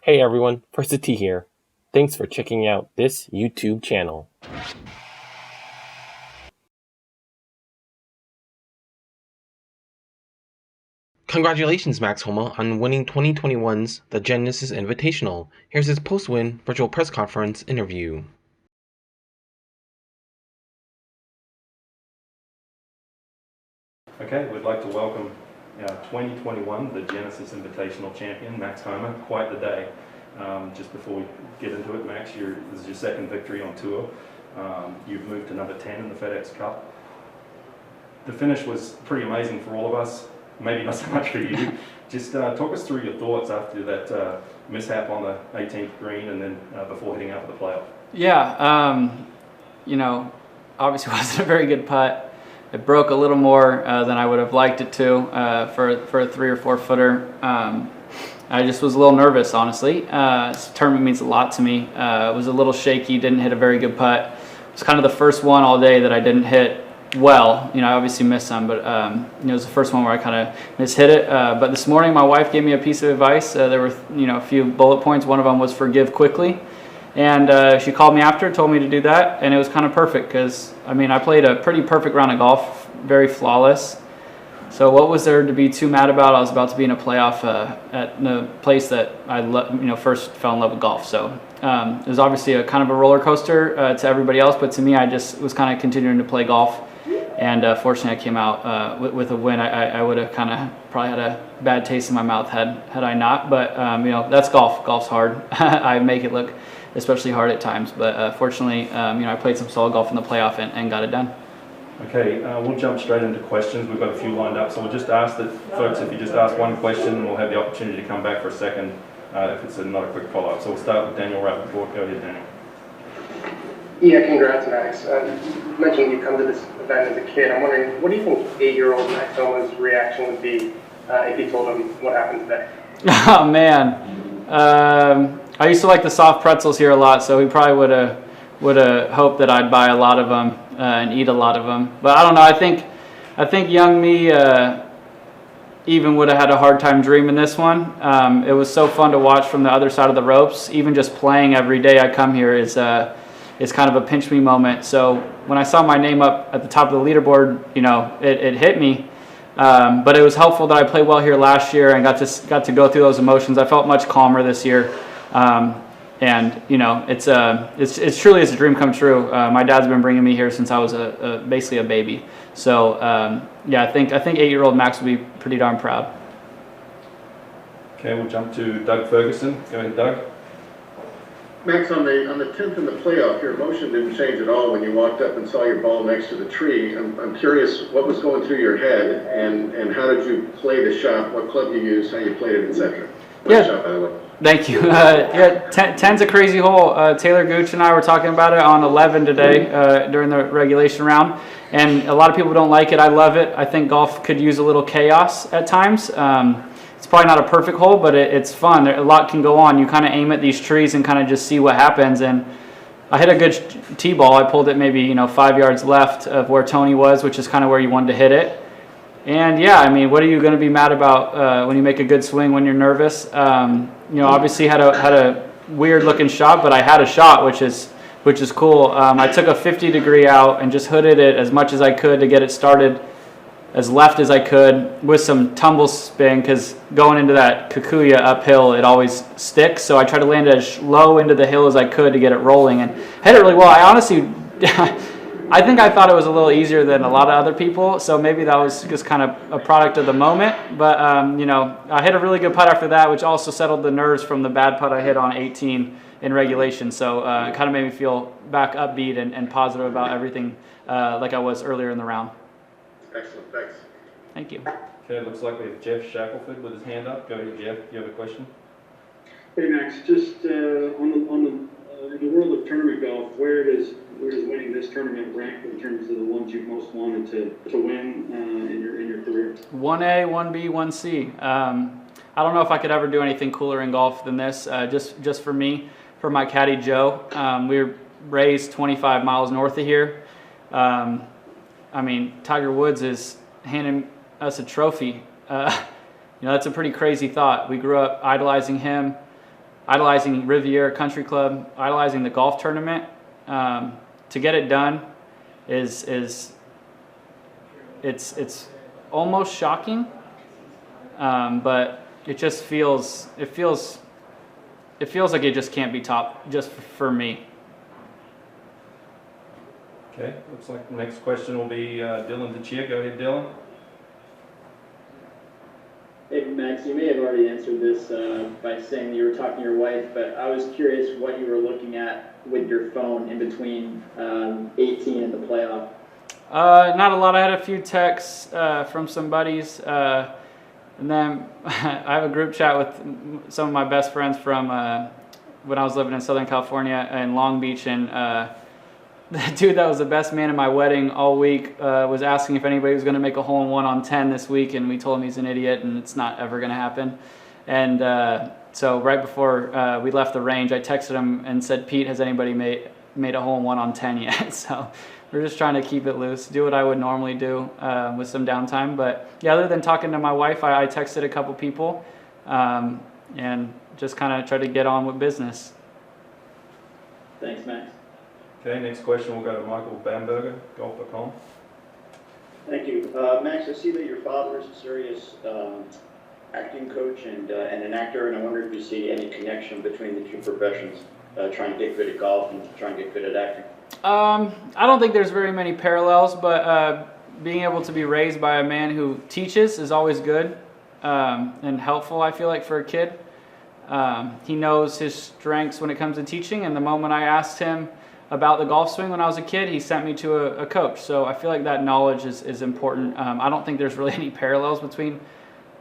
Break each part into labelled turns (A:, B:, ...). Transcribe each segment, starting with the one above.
A: Hey everyone, First T here. Thanks for checking out this YouTube channel. Congratulations, Max Homa, on winning 2021's The Genesis Invitational. Here's his post-win virtual press conference interview.
B: Okay, we'd like to welcome our 2021 The Genesis Invitational champion, Max Homa. Quite the day. Just before we get into it, Max, this is your second victory on tour. You've moved to number 10 in the FedEx Cup. The finish was pretty amazing for all of us, maybe not so much for you. Just talk us through your thoughts after that mishap on the 18th green and then before heading out to the playoff.
C: Yeah, obviously it wasn't a very good putt. It broke a little more than I would have liked it to for a 3 or 4 footer. I just was a little nervous, honestly. This tournament means a lot to me. It was a little shaky, didn't hit a very good putt. It was kind of the first one all day that I didn't hit well. I obviously missed some, but it was the first one where I kind of mishit it. But this morning my wife gave me a piece of advice. There were a few bullet points. One of them was forgive quickly. And she called me after, told me to do that, and it was kind of perfect because, I played a pretty perfect round of golf, very flawless. So what was there to be too mad about? I was about to be in a playoff at the place that I first fell in love with golf. So it was obviously a kind of a roller coaster to everybody else, but to me, I just was kind of continuing to play golf. And fortunately, I came out with a win. I would have kind of probably had a bad taste in my mouth had I not. But that's golf. Golf's hard. I make it look especially hard at times. But fortunately, I played some solid golf in the playoff and got it done.
B: Okay, we'll jump straight into questions. We've got a few lined up, so we'll just ask that folks, if you just ask one question, we'll have the opportunity to come back for a second if it's not a quick follow-up. So we'll start with Daniel Rappaport. Go ahead, Daniel.
D: Yeah, congrats, Max. You mentioned you come to this event as a kid. I'm wondering, what do you think 8-year-old Max Homa's reaction would be if you told him what happened today?
C: Oh, man. I used to like the soft pretzels here a lot, so he probably would have hoped that I'd buy a lot of them and eat a lot of them. But I don't know. I think young me even would have had a hard time dreaming this one. It was so fun to watch from the other side of the ropes. Even just playing every day I come here is kind of a pinch me moment. So when I saw my name up at the top of the leaderboard, it hit me. But it was helpful that I played well here last year and got to go through those emotions. I felt much calmer this year. And it's truly a dream come true. My dad's been bringing me here since I was basically a baby. So yeah, I think 8-year-old Max would be pretty darn proud.
B: Okay, we'll jump to Doug Ferguson. Go ahead, Doug.
E: Max, on the 10th in the playoff, your emotion didn't change at all when you walked up and saw your ball next to the tree. I'm curious what was going through your head and how did you play the shot, what club you used, how you played it, etc.
C: Yeah. Shot, by the way. Thank you. 10's a crazy hole. Taylor Gooch and I were talking about it on 11 today during the regulation round, and a lot of people don't like it. I love it. I think golf could use a little chaos at times. It's probably not a perfect hole, but it's fun. A lot can go on. You kind of aim at these trees and kind of just see what happens. And I hit a good tee ball. I pulled it maybe 5 yards left of where Tony was, which is kind of where you wanted to hit it. And yeah, what are you going to be mad about when you make a good swing when you're nervous? Obviously had a weird looking shot, but I had a shot, which is cool. I took a 50-degree out and just hooded it as much as I could to get it started as left as I could with some tumble spin, because going into that Kikuya uphill, it always sticks. So I tried to land it as low into the hill as I could to get it rolling and hit it really well. I honestly... I think I thought it was a little easier than a lot of other people, so maybe that was just kind of a product of the moment. But, I hit a really good putt after that, which also settled the nerves from the bad putt I hit on 18 in regulation. So it kind of made me feel back upbeat and positive about everything like I was earlier in the round.
E: Excellent, thanks.
C: Thank you.
B: Okay, it looks like we have Jeff Shackelford with his hand up. Go ahead, Jeff. Do you have a question?
F: Hey, Max. Just in the world of tournament golf, where does winning this tournament rank in terms of the ones you've most wanted to win in your career?
C: 1A, 1B, 1C. I don't know if I could ever do anything cooler in golf than this. Just for me, for my caddy Joe. We were raised 25 miles north of here. Tiger Woods is handing us a trophy. That's a pretty crazy thought. We grew up idolizing him. idolizing Riviera Country Club, idolizing the golf tournament. To get it done is it's almost shocking, but it feels like it just can't be top just for me.
B: Okay, looks like the next question will be Dylan DeChia. Go ahead, Dylan.
G: Hey, Max, you may have already answered this by saying that you were talking to your wife, but I was curious what you were looking at with your phone in between 18 and the playoff.
C: Not a lot. I had a few texts from some buddies, and then I have a group chat with some of my best friends from when I was living in Southern California in Long Beach, and the dude that was the best man at my wedding all week was asking if anybody was going to make a hole-in-one on 10 this week, and we told him he's an idiot and it's not ever going to happen. And so right before we left the range, I texted him and said, Pete, has anybody made a hole-in-one on 10 yet? So we're just trying to keep it loose, do what I would normally do with some downtime. But yeah, other than talking to my wife, I texted a couple people and just kind of tried to get on with business.
G: Thanks, Max.
B: Okay, next question will go to Michael Bamberger, golf.com.
H: Thank you. Max, I see that your father is a serious acting coach and an actor, and I wonder if you see any connection between the two professions, trying to get good at golf and trying to get good at acting.
C: I don't think there's very many parallels, but being able to be raised by a man who teaches is always good and helpful, I feel like, for a kid. He knows his strengths when it comes to teaching, and the moment I asked him about the golf swing when I was a kid, he sent me to a coach. So I feel like that knowledge is important. I don't think there's really any parallels between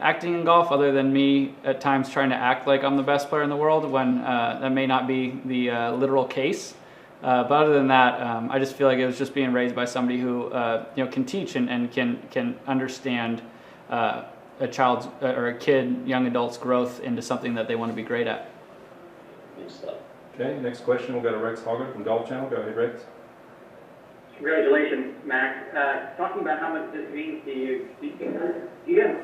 C: acting and golf other than me at times trying to act like I'm the best player in the world when that may not be the literal case. But other than that, I just feel like it was just being raised by somebody who can teach and can understand a child's or a kid, young adult's growth into something that they want to be great at.
H: Thanks a lot.
B: Okay, next question will go to Rex Hoggett from Golf Channel. Go ahead, Rex.
I: Congratulations, Max. Talking about how much this means to you, do you have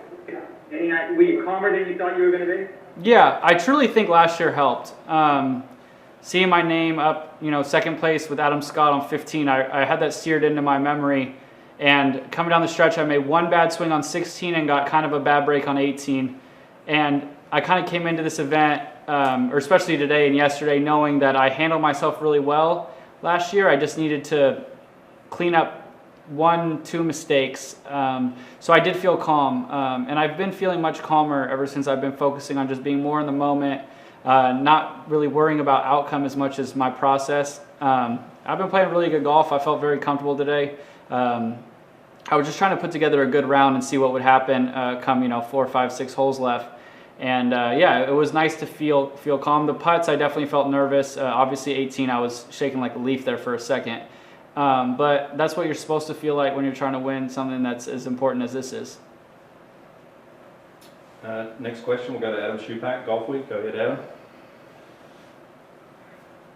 I: any idea, were you calmer than you thought you were going to be?
C: Yeah, I truly think last year helped. Seeing my name up, second place with Adam Scott on 15, I had that seared into my memory. And coming down the stretch, I made one bad swing on 16 and got kind of a bad break on 18. And I kind of came into this event, or especially today and yesterday, knowing that I handled myself really well last year. I just needed to clean up 1-2 mistakes. So I did feel calm. And I've been feeling much calmer ever since I've been focusing on just being more in the moment, not really worrying about outcome as much as my process. I've been playing really good golf. I felt very comfortable today. I was just trying to put together a good round and see what would happen come 4, 5, 6 holes left. And it was nice to feel calm. The putts, I definitely felt nervous. Obviously 18, I was shaking like a leaf there for a second. But that's what you're supposed to feel like when you're trying to win something that's as important as this is.
B: Next question will go to Adam Schupak, Golf Week. Go ahead, Adam.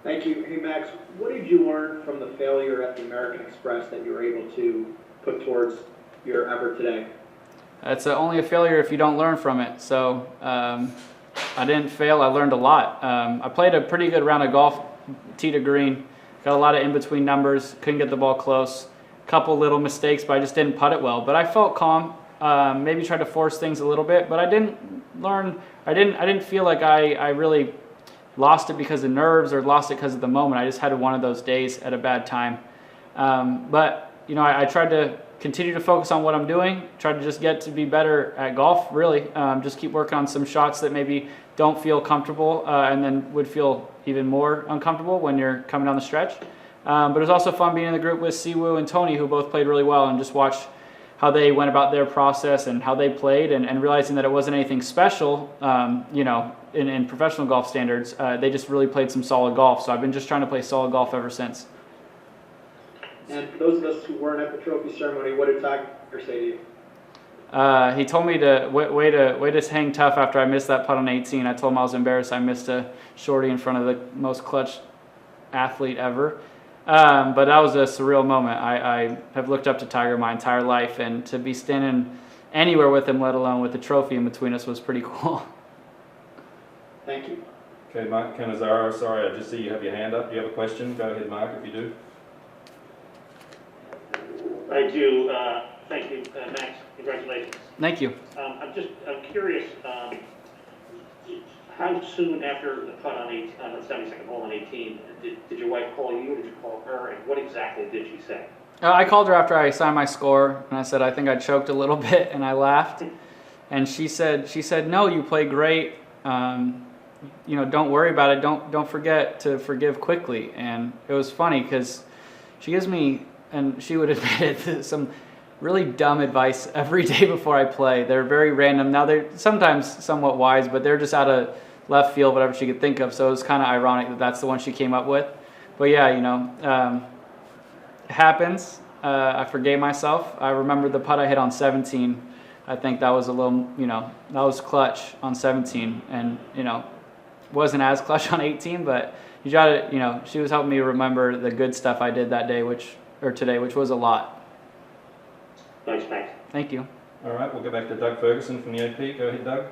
J: Thank you. Hey, Max, what did you learn from the failure at the American Express that you were able to put towards your effort today?
C: It's only a failure if you don't learn from it. So I didn't fail. I learned a lot. I played a pretty good round of golf, tee to green. Got a lot of in-between numbers. Couldn't get the ball close. Couple little mistakes, but I just didn't putt it well. But I felt calm. Maybe tried to force things a little bit, but I didn't learn. I didn't feel like I really lost it because of nerves or lost it because of the moment. I just had one of those days at a bad time. But I tried to continue to focus on what I'm doing, try to just get to be better at golf, really. Just keep working on some shots that maybe don't feel comfortable and then would feel even more uncomfortable when you're coming down the stretch. But it was also fun being in the group with Siwoo and Tony, who both played really well, and just watch how they went about their process and how they played, and realizing that it wasn't anything special, in professional golf standards. They just really played some solid golf. So I've been just trying to play solid golf ever since.
J: And for those of us who weren't at the trophy ceremony, what did Tiger say to you?
C: He told me to way to hang tough after I missed that putt on 18. I told him I was embarrassed. I missed a shorty in front of the most clutch athlete ever. But that was a surreal moment. I have looked up to Tiger my entire life, and to be standing anywhere with him, let alone with the trophy in between us, was pretty cool.
J: Thank you.
B: Okay, Mike Canizaro, sorry, I just see you have your hand up. Do you have a question? Go ahead, Mark, if you do.
K: I do. Thank you, Max. Congratulations.
C: Thank you.
K: I'm curious, how soon after the putt on the 72nd hole on 18, did your wife call you, or did you call her, and what exactly did she say?
C: I called her after I signed my score, and I said I think I choked a little bit, and I laughed. And she said, no, you played great. Don't worry about it. Don't forget to forgive quickly. And it was funny because she gives me, and she would admit it, some really dumb advice every day before I play. They're very random. Now they're sometimes somewhat wise, but they're just out of left field, whatever she could think of. So it was kind of ironic that that's the one she came up with. But yeah, it happens. I forgave myself. I remember the putt I hit on 17. I think that was a little, that was clutch on 17, and wasn't as clutch on 18. But you gotta, she was helping me remember the good stuff I did that day, today, which was a lot.
K: Thanks, Max.
C: Thank you.
B: All right, we'll go back to Doug Ferguson from the AP. Go ahead, Doug.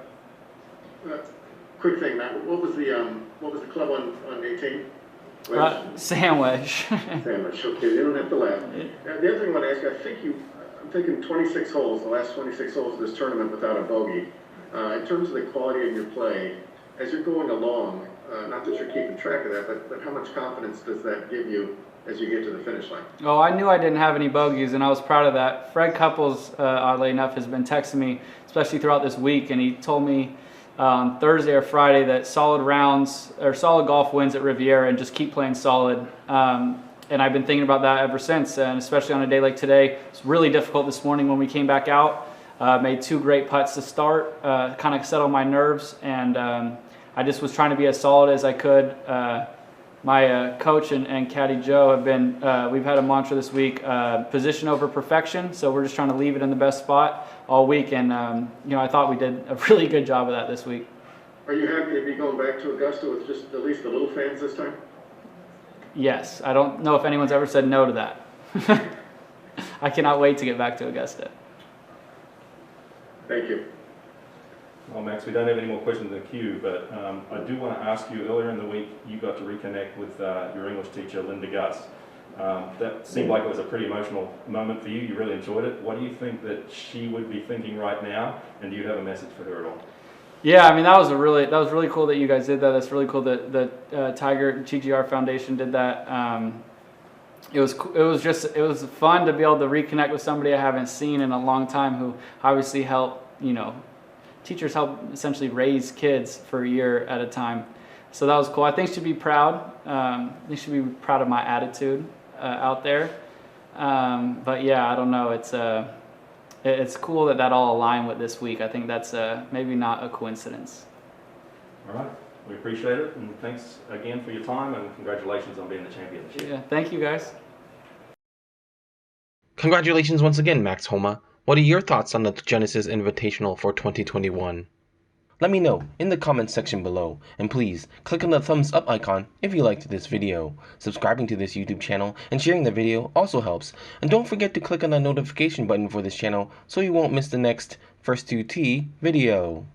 E: Quick thing, Matt, what was the club on 18?
C: Sandwich.
E: Sandwich, okay, you don't have to laugh. The other thing I want to ask you, I'm thinking 26 holes, the last 26 holes of this tournament without a bogey. In terms of the quality of your play, as you're going along, not that you're keeping track of that, but how much confidence does that give you as you get to the finish line?
C: Oh, I knew I didn't have any bogeys, and I was proud of that. Fred Couples, oddly enough, has been texting me, especially throughout this week, and he told me on Thursday or Friday that solid rounds or solid golf wins at Riviera, and just keep playing solid. And I've been thinking about that ever since, and especially on a day like today. It's really difficult this morning when we came back out. Made 2 great putts to start, kind of settle my nerves, and I just was trying to be as solid as I could. My coach and caddy Joe have been, we've had a mantra this week, position over perfection. So we're just trying to leave it in the best spot all week. And, I thought we did a really good job of that this week.
E: Are you happy to be going back to Augusta with just at least the little fans this time?
C: Yes. I don't know if anyone's ever said no to that. I cannot wait to get back to Augusta.
E: Thank you.
B: Well, Max, we don't have any more questions in the queue, but I do want to ask you, earlier in the week, you got to reconnect with your English teacher, Linda Gus. That seemed like it was a pretty emotional moment for you. You really enjoyed it. What do you think that she would be thinking right now, and do you have a message for her at all?
C: Yeah, I mean, that was really cool that you guys did that. That's really cool that the Tiger TGR Foundation did that. It was fun to be able to reconnect with somebody I haven't seen in a long time, who obviously helped, teachers help essentially raise kids for a year at a time. So that was cool. I think she should be proud. They should be proud of my attitude out there. But yeah, I don't know. It's cool that all aligned with this week. I think that's maybe not a coincidence.
B: All right. We appreciate it, and thanks again for your time, and congratulations on being the champion this year.
C: Yeah, thank you guys.
A: Congratulations once again, Max Homa. What are your thoughts on the Genesis Invitational for 2021? Let me know in the comments section below, and please click on the thumbs up icon if you liked this video. Subscribing to this YouTube channel and sharing the video also helps, and don't forget to click on the notification button for this channel so you won't miss the next First 2T video.